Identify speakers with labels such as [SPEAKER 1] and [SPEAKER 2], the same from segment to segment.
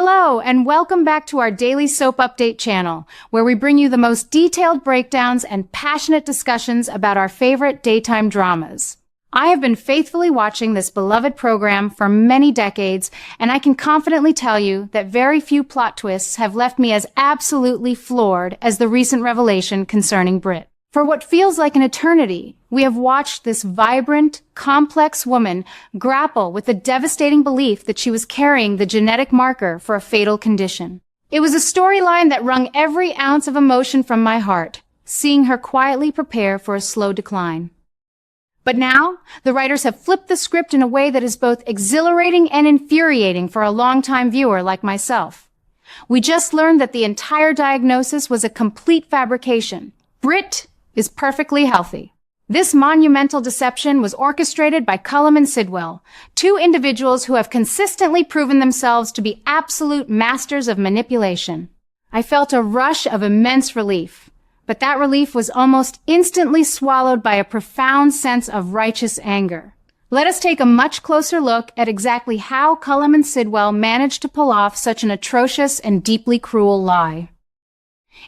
[SPEAKER 1] Hello, and welcome back to our daily soap update channel, where we bring you the most detailed breakdowns and passionate discussions about our favorite daytime dramas. I have been faithfully watching this beloved program for many decades, and I can confidently tell you that very few plot twists have left me as absolutely floored as the recent revelation concerning Britt. For what feels like an eternity, we have watched this vibrant, complex woman grapple with the devastating belief that she was carrying the genetic marker for a fatal condition. It was a storyline that wrung every ounce of emotion from my heart, seeing her quietly prepare for a slow decline. But now, the writers have flipped the script in a way that is both exhilarating and infuriating for a longtime viewer like myself. We just learned that the entire diagnosis was a complete fabrication. Britt is perfectly healthy. This monumental deception was orchestrated by Cullum and Sidwell, two individuals who have consistently proven themselves to be absolute masters of manipulation. I felt a rush of immense relief, but that relief was almost instantly swallowed by a profound sense of righteous anger. Let us take a much closer look at exactly how Cullum and Sidwell managed to pull off such an atrocious and deeply cruel lie.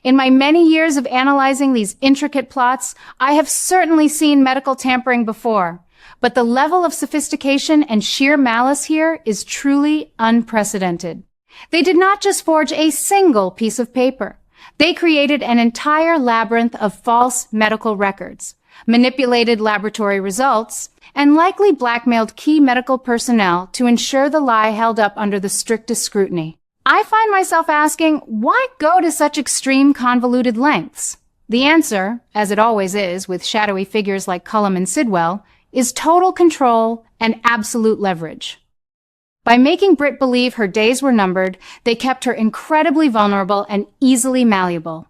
[SPEAKER 1] In my many years of analyzing these intricate plots, I have certainly seen medical tampering before, but the level of sophistication and sheer malice here is truly unprecedented. They did not just forge a single piece of paper. They created an entire labyrinth of false medical records, manipulated laboratory results, and likely blackmailed key medical personnel to ensure the lie held up under the strictest scrutiny. I find myself asking, why go to such extreme convoluted lengths? The answer, as it always is with shadowy figures like Cullum and Sidwell, is total control and absolute leverage. By making Britt believe her days were numbered, they kept her incredibly vulnerable and easily malleable.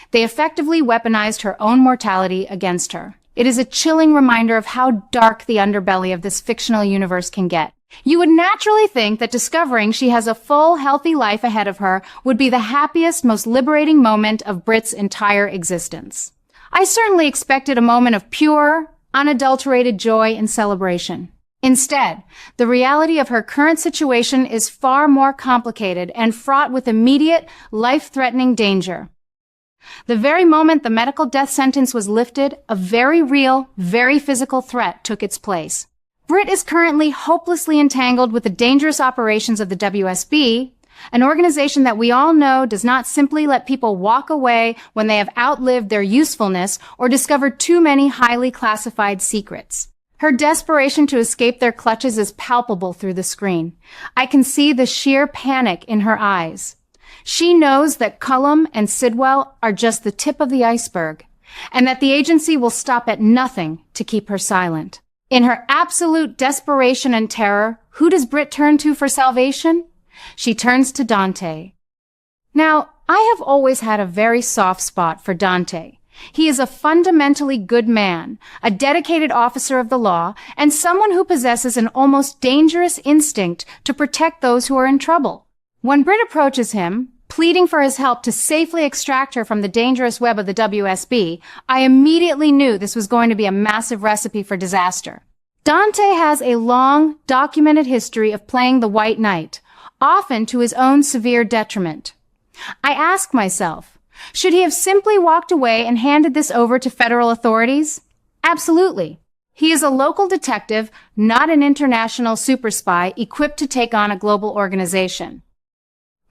[SPEAKER 1] They effectively weaponized her own mortality against her. It is a chilling reminder of how dark the underbelly of this fictional universe can get. You would naturally think that discovering she has a full, healthy life ahead of her would be the happiest, most liberating moment of Britt's entire existence. I certainly expected a moment of pure, unadulterated joy and celebration. Instead, the reality of her current situation is far more complicated and fraught with immediate, life-threatening danger. The very moment the medical death sentence was lifted, a very real, very physical threat took its place. Britt is currently hopelessly entangled with the dangerous operations of the WSB, an organization that we all know does not simply let people walk away when they have outlived their usefulness or discovered too many highly classified secrets. Her desperation to escape their clutches is palpable through the screen. I can see the sheer panic in her eyes. She knows that Cullum and Sidwell are just the tip of the iceberg, and that the agency will stop at nothing to keep her silent. In her absolute desperation and terror, who does Britt turn to for salvation? She turns to Dante. Now, I have always had a very soft spot for Dante. He is a fundamentally good man, a dedicated officer of the law, and someone who possesses an almost dangerous instinct to protect those who are in trouble. When Britt approaches him, pleading for his help to safely extract her from the dangerous web of the WSB, I immediately knew this was going to be a massive recipe for disaster. Dante has a long, documented history of playing the White Knight, often to his own severe detriment. I ask myself, should he have simply walked away and handed this over to federal authorities? Absolutely. He is a local detective, not an international super spy equipped to take on a global organization.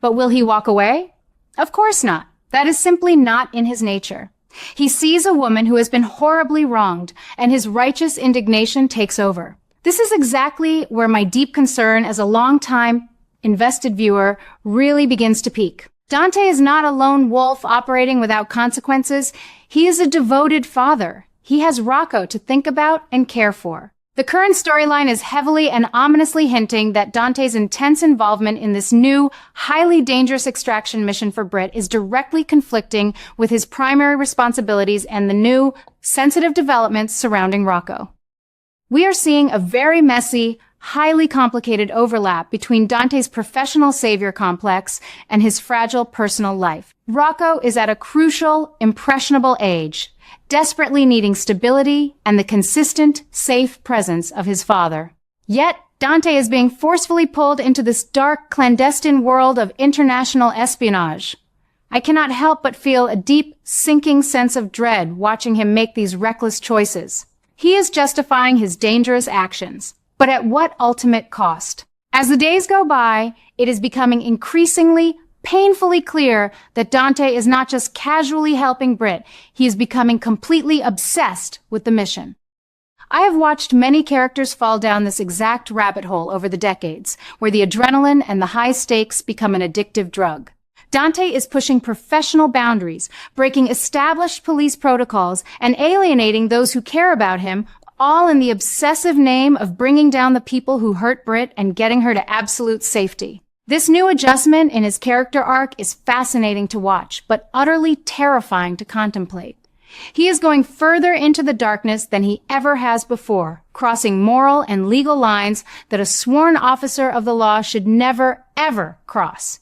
[SPEAKER 1] But will he walk away? Of course not. That is simply not in his nature. He sees a woman who has been horribly wronged, and his righteous indignation takes over. This is exactly where my deep concern as a long-time invested viewer really begins to peak. Dante is not a lone wolf operating without consequences. He is a devoted father. He has Rocco to think about and care for. The current storyline is heavily and ominously hinting that Dante's intense involvement in this new, highly dangerous extraction mission for Britt is directly conflicting with his primary responsibilities and the new, sensitive developments surrounding Rocco. We are seeing a very messy, highly complicated overlap between Dante's professional savior complex and his fragile personal life. Rocco is at a crucial, impressionable age, desperately needing stability and the consistent, safe presence of his father. Yet, Dante is being forcefully pulled into this dark, clandestine world of international espionage. I cannot help but feel a deep, sinking sense of dread watching him make these reckless choices. He is justifying his dangerous actions, but at what ultimate cost? As the days go by, it is becoming increasingly, painfully clear that Dante is not just casually helping Britt, he is becoming completely obsessed with the mission. I have watched many characters fall down this exact rabbit hole over the decades, where the adrenaline and the high stakes become an addictive drug. Dante is pushing professional boundaries, breaking established police protocols, and alienating those who care about him, all in the obsessive name of bringing down the people who hurt Britt and getting her to absolute safety. This new adjustment in his character arc is fascinating to watch, but utterly terrifying to contemplate. He is going further into the darkness than he ever has before, crossing moral and legal lines that a sworn officer of the law should never, ever cross.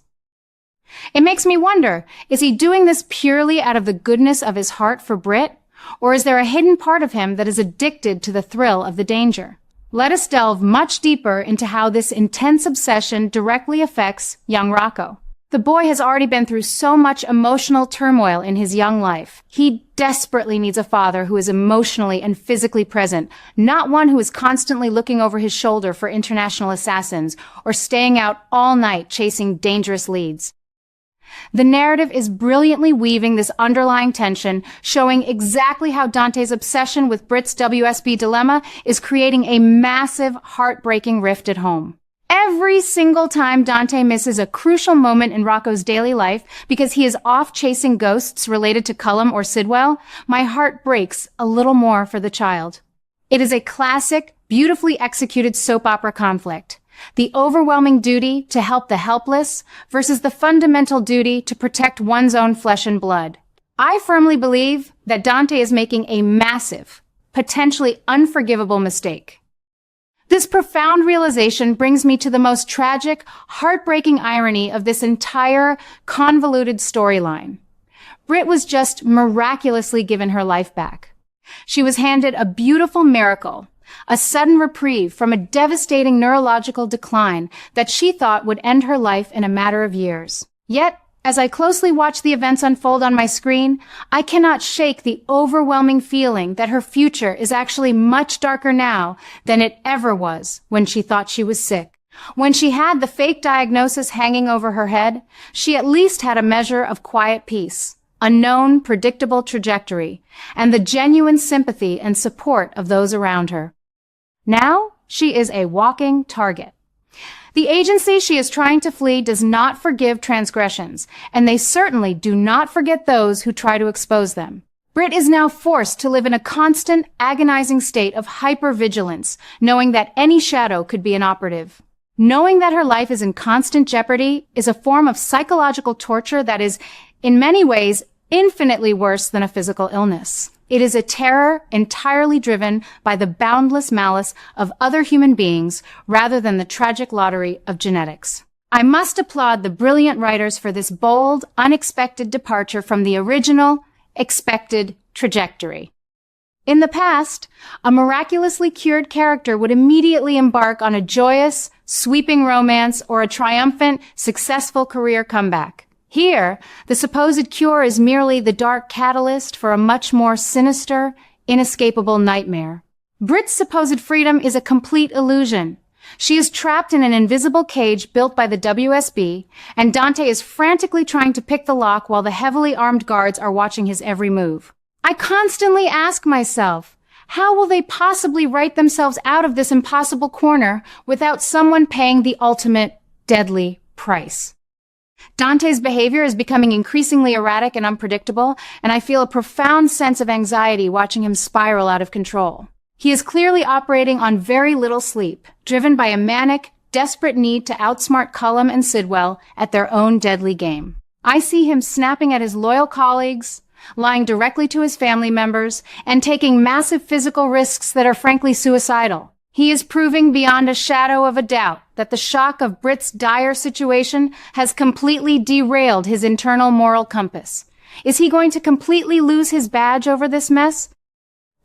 [SPEAKER 1] It makes me wonder, is he doing this purely out of the goodness of his heart for Britt? Or is there a hidden part of him that is addicted to the thrill of the danger? Let us delve much deeper into how this intense obsession directly affects young Rocco. The boy has already been through so much emotional turmoil in his young life. He desperately needs a father who is emotionally and physically present, not one who is constantly looking over his shoulder for international assassins or staying out all night chasing dangerous leads. The narrative is brilliantly weaving this underlying tension, showing exactly how Dante's obsession with Britt's WSB dilemma is creating a massive, heartbreaking rift at home. Every single time Dante misses a crucial moment in Rocco's daily life because he is off chasing ghosts related to Cullum or Sidwell, my heart breaks a little more for the child. It is a classic, beautifully executed soap opera conflict. The overwhelming duty to help the helpless versus the fundamental duty to protect one's own flesh and blood. I firmly believe that Dante is making a massive, potentially unforgivable mistake. This profound realization brings me to the most tragic, heartbreaking irony of this entire convoluted storyline. Britt was just miraculously given her life back. She was handed a beautiful miracle, a sudden reprieve from a devastating neurological decline that she thought would end her life in a matter of years. Yet, as I closely watch the events unfold on my screen, I cannot shake the overwhelming feeling that her future is actually much darker now than it ever was when she thought she was sick. When she had the fake diagnosis hanging over her head, she at least had a measure of quiet peace, a known, predictable trajectory, and the genuine sympathy and support of those around her. Now, she is a walking target. The agency she is trying to flee does not forgive transgressions, and they certainly do not forget those who try to expose them. Britt is now forced to live in a constant, agonizing state of hypervigilance, knowing that any shadow could be an operative. Knowing that her life is in constant jeopardy is a form of psychological torture that is, in many ways, infinitely worse than a physical illness. It is a terror entirely driven by the boundless malice of other human beings rather than the tragic lottery of genetics. I must applaud the brilliant writers for this bold, unexpected departure from the original, expected trajectory. In the past, a miraculously cured character would immediately embark on a joyous, sweeping romance or a triumphant, successful career comeback. Here, the supposed cure is merely the dark catalyst for a much more sinister, inescapable nightmare. Britt's supposed freedom is a complete illusion. She is trapped in an invisible cage built by the WSB, and Dante is frantically trying to pick the lock while the heavily armed guards are watching his every move. I constantly ask myself, how will they possibly write themselves out of this impossible corner without someone paying the ultimate, deadly price? Dante's behavior is becoming increasingly erratic and unpredictable, and I feel a profound sense of anxiety watching him spiral out of control. He is clearly operating on very little sleep, driven by a manic, desperate need to outsmart Cullum and Sidwell at their own deadly game. I see him snapping at his loyal colleagues, lying directly to his family members, and taking massive physical risks that are frankly suicidal. He is proving beyond a shadow of a doubt that the shock of Britt's dire situation has completely derailed his internal moral compass. Is he going to completely lose his badge over this mess?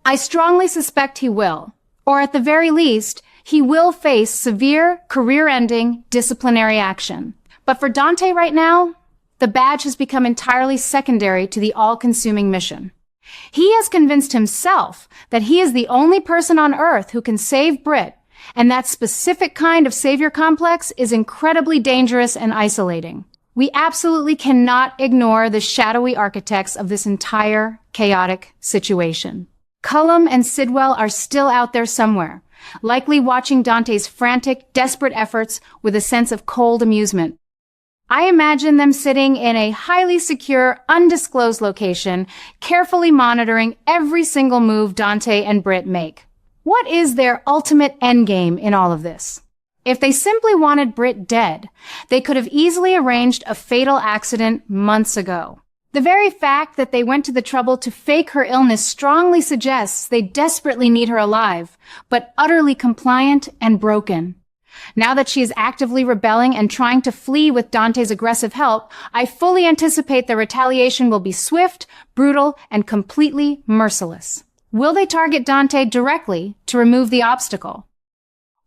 [SPEAKER 1] I strongly suspect he will, or at the very least, he will face severe, career-ending disciplinary action. But for Dante right now, the badge has become entirely secondary to the all-consuming mission. He has convinced himself that he is the only person on Earth who can save Britt, and that specific kind of savior complex is incredibly dangerous and isolating. We absolutely cannot ignore the shadowy architects of this entire chaotic situation. Cullum and Sidwell are still out there somewhere, likely watching Dante's frantic, desperate efforts with a sense of cold amusement. I imagine them sitting in a highly secure, undisclosed location, carefully monitoring every single move Dante and Britt make. What is their ultimate endgame in all of this? If they simply wanted Britt dead, they could have easily arranged a fatal accident months ago. The very fact that they went to the trouble to fake her illness strongly suggests they desperately need her alive, but utterly compliant and broken. Now that she is actively rebelling and trying to flee with Dante's aggressive help, I fully anticipate the retaliation will be swift, brutal, and completely merciless. Will they target Dante directly to remove the obstacle?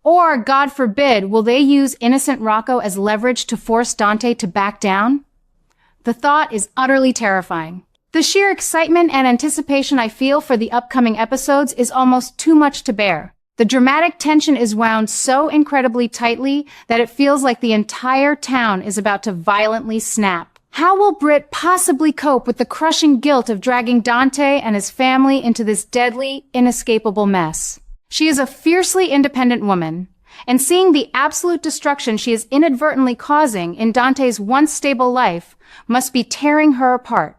[SPEAKER 1] Or, God forbid, will they use innocent Rocco as leverage to force Dante to back down? The thought is utterly terrifying. The sheer excitement and anticipation I feel for the upcoming episodes is almost too much to bear. The dramatic tension is wound so incredibly tightly that it feels like the entire town is about to violently snap. How will Britt possibly cope with the crushing guilt of dragging Dante and his family into this deadly, inescapable mess? She is a fiercely independent woman, and seeing the absolute destruction she is inadvertently causing in Dante's once stable life must be tearing her apart.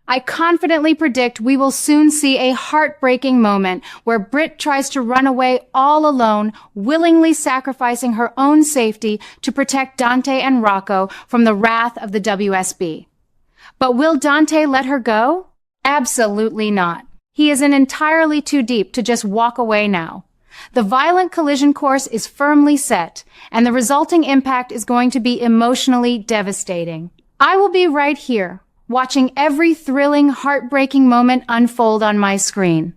[SPEAKER 1] I confidently predict we will soon see a heartbreaking moment where Britt tries to run away all alone, willingly sacrificing her own safety to protect Dante and Rocco from the wrath of the WSB. But will Dante let her go? Absolutely not. He is in entirely too deep to just walk away now. The violent collision course is firmly set, and the resulting impact is going to be emotionally devastating. I will be right here, watching every thrilling, heartbreaking moment unfold on my screen.